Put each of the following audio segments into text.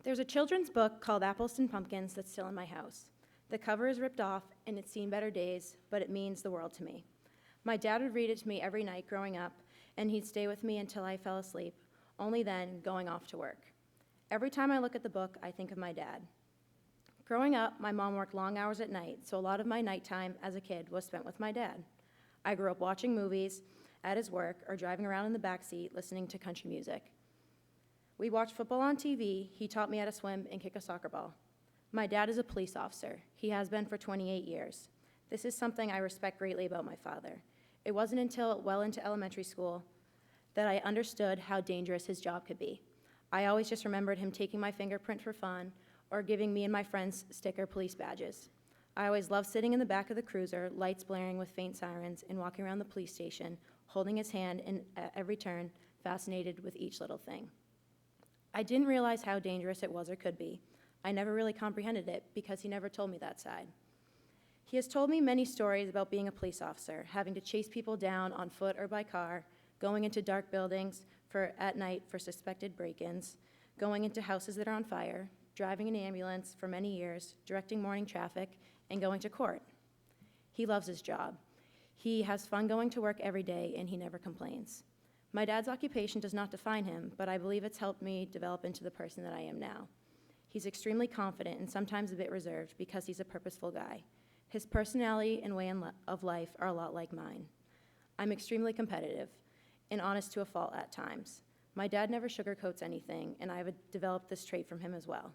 There's a children's book called Apples and Pumpkins that's still in my house. The cover is ripped off and it's seen better days, but it means the world to me. My dad would read it to me every night growing up, and he'd stay with me until I fell asleep, only then going off to work. Every time I look at the book, I think of my dad. Growing up, my mom worked long hours at night, so a lot of my nighttime as a kid was spent with my dad. I grew up watching movies at his work or driving around in the backseat listening to country music. We watched football on TV. He taught me how to swim and kick a soccer ball. My dad is a police officer. He has been for 28 years. This is something I respect greatly about my father. It wasn't until well into elementary school that I understood how dangerous his job could be. I always just remembered him taking my fingerprint for fun or giving me and my friends sticker police badges. I always loved sitting in the back of the cruiser, lights blaring with faint sirens, and walking around the police station, holding his hand at every turn, fascinated with each little thing. I didn't realize how dangerous it was or could be. I never really comprehended it because he never told me that side. He has told me many stories about being a police officer, having to chase people down on foot or by car, going into dark buildings at night for suspected break-ins, going into houses that are on fire, driving an ambulance for many years, directing morning traffic, and going to court. He loves his job. He has fun going to work every day, and he never complains. My dad's occupation does not define him, but I believe it's helped me develop into the person that I am now. He's extremely confident and sometimes a bit reserved because he's a purposeful guy. His personality and way of life are a lot like mine. I'm extremely competitive and honest to a fault at times. My dad never sugarcoats anything, and I have developed this trait from him as well.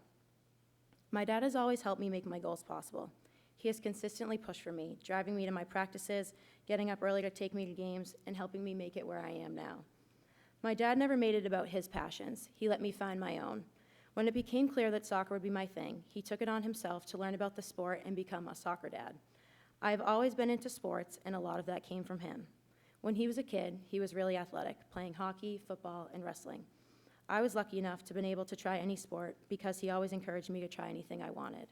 My dad has always helped me make my goals possible. He has consistently pushed for me, driving me to my practices, getting up early to take me to games, and helping me make it where I am now. My dad never made it about his passions. He let me find my own. When it became clear that soccer would be my thing, he took it on himself to learn about the sport and become a soccer dad. I have always been into sports, and a lot of that came from him. When he was a kid, he was really athletic, playing hockey, football, and wrestling. I was lucky enough to have been able to try any sport because he always encouraged me to try anything I wanted.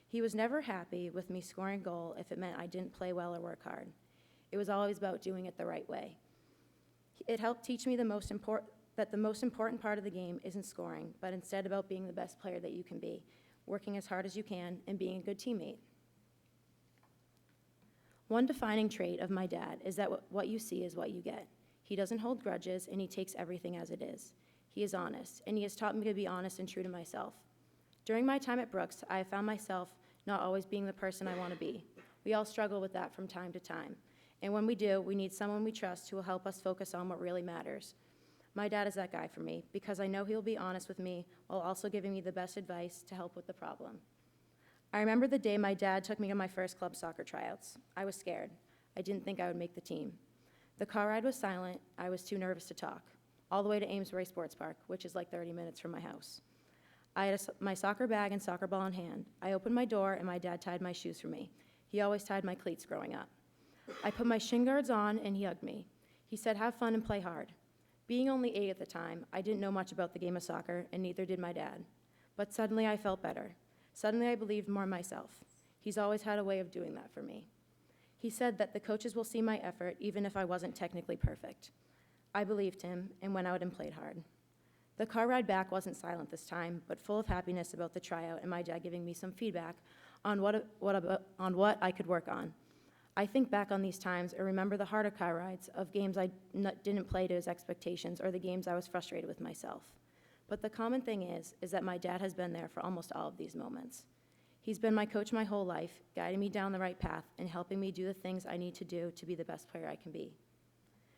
He was never happy with me scoring a goal if it meant I didn't play well or work hard. It was always about doing it the right way. It helped teach me that the most important part of the game isn't scoring, but instead about being the best player that you can be, working as hard as you can, and being a good teammate. One defining trait of my dad is that what you see is what you get. He doesn't hold grudges, and he takes everything as it is. He is honest, and he has taught me to be honest and true to myself. During my time at Brooks, I have found myself not always being the person I want to be. We all struggle with that from time to time. And when we do, we need someone we trust who will help us focus on what really matters. My dad is that guy for me because I know he'll be honest with me while also giving me the best advice to help with the problem. I remember the day my dad took me to my first club soccer tryouts. I was scared. I didn't think I would make the team. The car ride was silent. I was too nervous to talk, all the way to Amesbury Sports Park, which is like 30 minutes from my house. I had my soccer bag and soccer ball in hand. I opened my door, and my dad tied my shoes for me. He always tied my cleats growing up. I put my shin guards on, and he hugged me. He said, "Have fun and play hard." Being only 8 at the time, I didn't know much about the game of soccer, and neither did my dad. But suddenly I felt better. Suddenly I believed more in myself. He's always had a way of doing that for me. He said that the coaches will see my effort even if I wasn't technically perfect. I believed him and went out and played hard. The car ride back wasn't silent this time, but full of happiness about the tryout and my dad giving me some feedback on what I could work on. I think back on these times and remember the harder car rides of games I didn't play to his expectations or the games I was frustrated with myself. But the common thing is that my dad has been there for almost all of these moments. He's been my coach my whole life, guiding me down the right path and helping me do the things I need to do to be the best player I can be.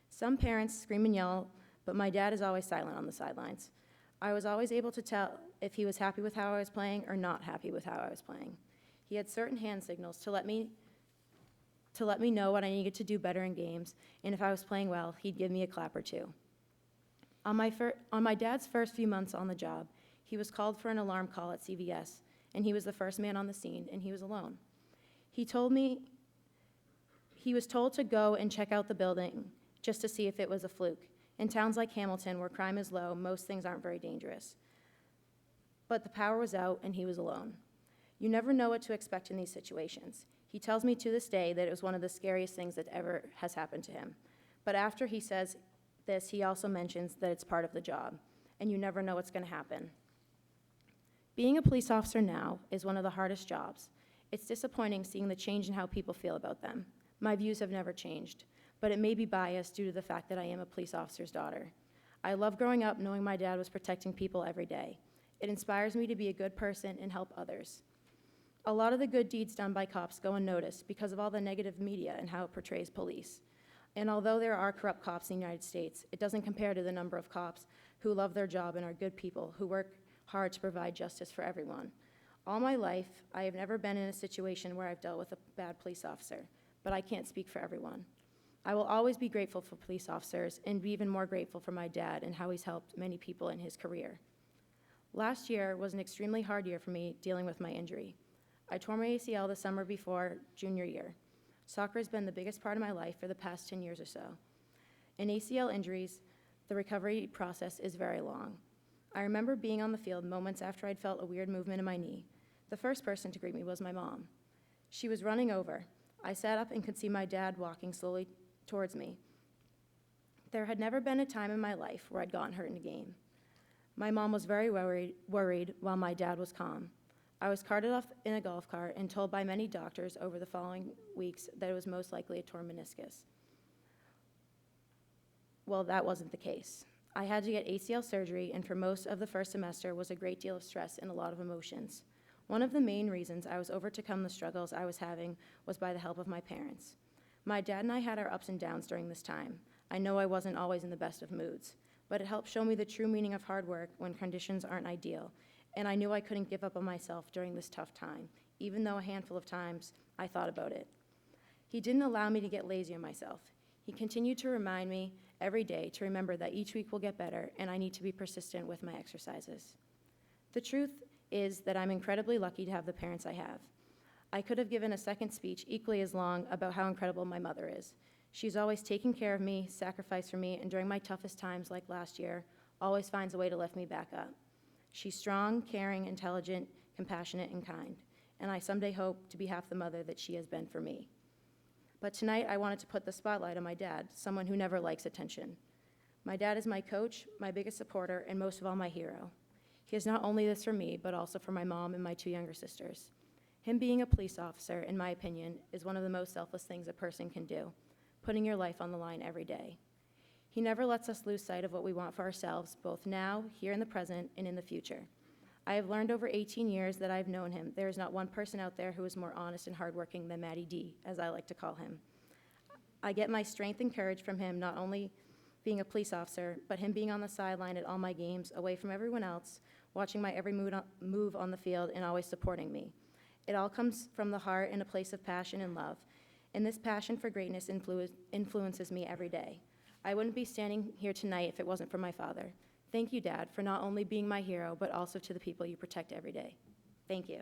Some parents scream and yell, but my dad is always silent on the sidelines. I was always able to tell if he was happy with how I was playing or not happy with how I was playing. He had certain hand signals to let me know what I needed to do better in games, and if I was playing well, he'd give me a clap or two. On my dad's first few months on the job, he was called for an alarm call at CVS, and he was the first man on the scene, and he was alone. He told me he was told to go and check out the building just to see if it was a fluke. In towns like Hamilton, where crime is low, most things aren't very dangerous. But the power was out, and he was alone. You never know what to expect in these situations. He tells me to this day that it was one of the scariest things that ever has happened to him. But after he says this, he also mentions that it's part of the job, and you never know what's going to happen. Being a police officer now is one of the hardest jobs. It's disappointing seeing the change in how people feel about them. My views have never changed, but it may be biased due to the fact that I am a police officer's daughter. I love growing up knowing my dad was protecting people every day. It inspires me to be a good person and help others. A lot of the good deeds done by cops go unnoticed because of all the negative media and how it portrays police. And although there are corrupt cops in the United States, it doesn't compare to the number of cops who love their job and are good people who work hard to provide justice for everyone. All my life, I have never been in a situation where I've dealt with a bad police officer, but I can't speak for everyone. I will always be grateful for police officers and be even more grateful for my dad and how he's helped many people in his career. Last year was an extremely hard year for me dealing with my injury. I tore my ACL the summer before junior year. Soccer has been the biggest part of my life for the past 10 years or so. In ACL injuries, the recovery process is very long. I remember being on the field moments after I'd felt a weird movement in my knee. The first person to greet me was my mom. She was running over. I sat up and could see my dad walking slowly towards me. There had never been a time in my life where I'd gotten hurt in a game. My mom was very worried while my dad was calm. I was carted off in a golf cart and told by many doctors over the following weeks that it was most likely a torn meniscus. Well, that wasn't the case. I had to get ACL surgery, and for most of the first semester was a great deal of stress and a lot of emotions. One of the main reasons I was overcome the struggles I was having was by the help of my parents. My dad and I had our ups and downs during this time. I know I wasn't always in the best of moods, but it helped show me the true meaning of hard work when conditions aren't ideal, and I knew I couldn't give up on myself during this tough time, even though a handful of times I thought about it. He didn't allow me to get lazy on myself. He continued to remind me every day to remember that each week will get better and I need to be persistent with my exercises. The truth is that I'm incredibly lucky to have the parents I have. I could have given a second speech equally as long about how incredible my mother is. She's always taken care of me, sacrificed for me, and during my toughest times like last year, always finds a way to lift me back up. She's strong, caring, intelligent, compassionate, and kind, and I someday hope to be half the mother that she has been for me. But tonight I wanted to put the spotlight on my dad, someone who never likes attention. My dad is my coach, my biggest supporter, and most of all my hero. He is not only this for me, but also for my mom and my two younger sisters. Him being a police officer, in my opinion, is one of the most selfless things a person can do, putting your life on the line every day. He never lets us lose sight of what we want for ourselves, both now, here in the present, and in the future. I have learned over 18 years that I've known him, there is not one person out there who is more honest and hardworking than Matty D, as I like to call him. I get my strength and courage from him, not only being a police officer, but him being on the sideline at all my games, away from everyone else, watching my every move on the field and always supporting me. It all comes from the heart and a place of passion and love, and this passion for greatness influences me every day. I wouldn't be standing here tonight if it wasn't for my father. Thank you, Dad, for not only being my hero, but also to the people you protect every day. Thank you.